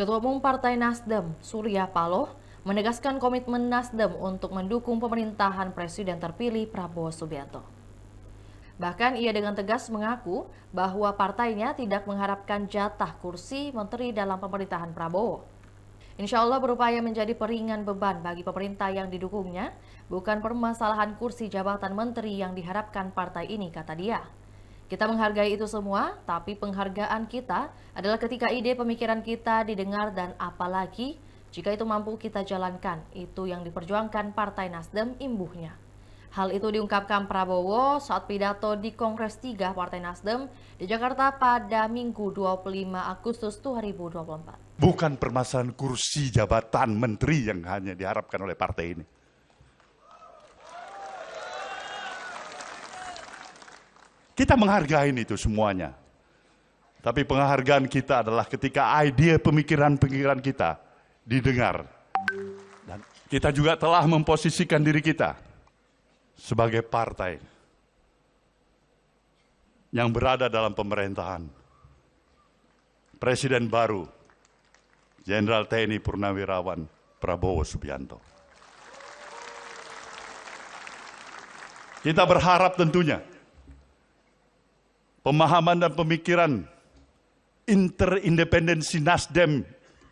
Ketua Umum Partai Nasdem, Surya Paloh, menegaskan komitmen Nasdem untuk mendukung pemerintahan Presiden terpilih Prabowo Subianto. Bahkan ia dengan tegas mengaku bahwa partainya tidak mengharapkan jatah kursi menteri dalam pemerintahan Prabowo. Insya Allah berupaya menjadi peringan beban bagi pemerintah yang didukungnya, bukan permasalahan kursi jabatan menteri yang diharapkan partai ini, kata dia. Kita menghargai itu semua, tapi penghargaan kita adalah ketika ide pemikiran kita didengar dan apalagi jika itu mampu kita jalankan. Itu yang diperjuangkan Partai Nasdem, imbuhnya. Hal itu diungkapkan Prabowo saat pidato di Kongres 3 Partai Nasdem di Jakarta pada Minggu 25 Agustus 2024. Bukan permasalahan kursi jabatan menteri yang hanya diharapkan oleh partai ini. Kita menghargai itu semuanya. Tapi penghargaan kita adalah ketika ide pemikiran-pemikiran kita didengar. Dan kita juga telah memposisikan diri kita sebagai partai yang berada dalam pemerintahan. Presiden baru, Jenderal TNI Purnawirawan Prabowo Subianto. Kita berharap tentunya pemahaman dan pemikiran interindependensi Nasdem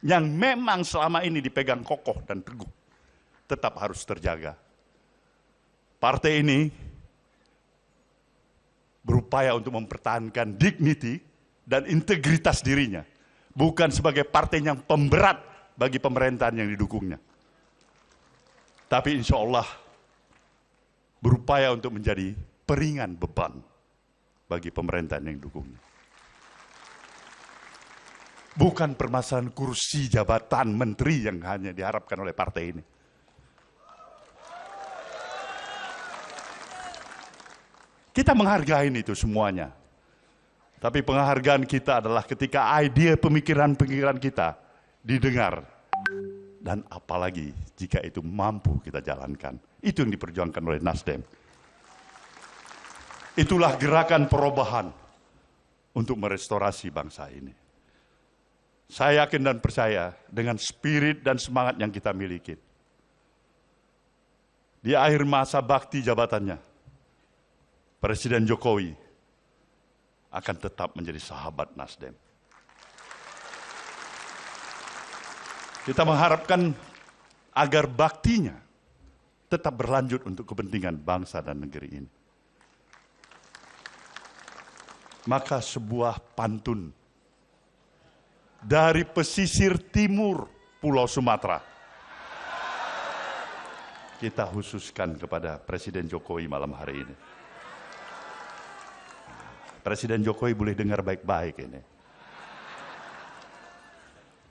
yang memang selama ini dipegang kokoh dan teguh tetap harus terjaga. Partai ini berupaya untuk mempertahankan dignity dan integritas dirinya, bukan sebagai partai yang pemberat bagi pemerintahan yang didukungnya. Tapi insya Allah berupaya untuk menjadi peringan beban bagi pemerintahan yang didukungnya. Bukan permasalahan kursi jabatan menteri yang hanya diharapkan oleh partai ini. Kita menghargai itu semuanya. Tapi penghargaan kita adalah ketika ide pemikiran-pemikiran kita didengar. Dan apalagi jika itu mampu kita jalankan. Itu yang diperjuangkan oleh Nasdem. Itulah gerakan perubahan untuk merestorasi bangsa ini. Saya yakin dan percaya dengan spirit dan semangat yang kita miliki. Di akhir masa bakti jabatannya, Presiden Jokowi akan tetap menjadi sahabat Nasdem. Kita mengharapkan agar baktinya tetap berlanjut untuk kepentingan bangsa dan negeri ini. Maka sebuah pantun dari pesisir timur Pulau Sumatera kita khususkan kepada Presiden Jokowi malam hari ini. Presiden Jokowi boleh dengar baik-baik ini.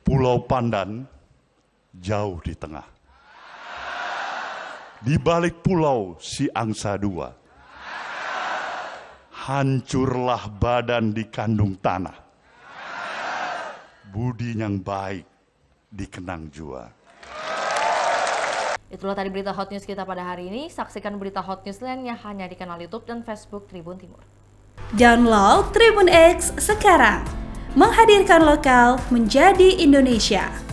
Pulau Pandan jauh di tengah. Di balik pulau si angsa dua. Hancurlah badan dikandung tanah. Budi yang baik dikenang jua. Itulah tadi berita hot news kita pada hari ini. Saksikan berita hot news lainnya hanya di kanal YouTube dan Facebook Tribun Timur. Download Tribun X sekarang. Menghadirkan lokal menjadi Indonesia.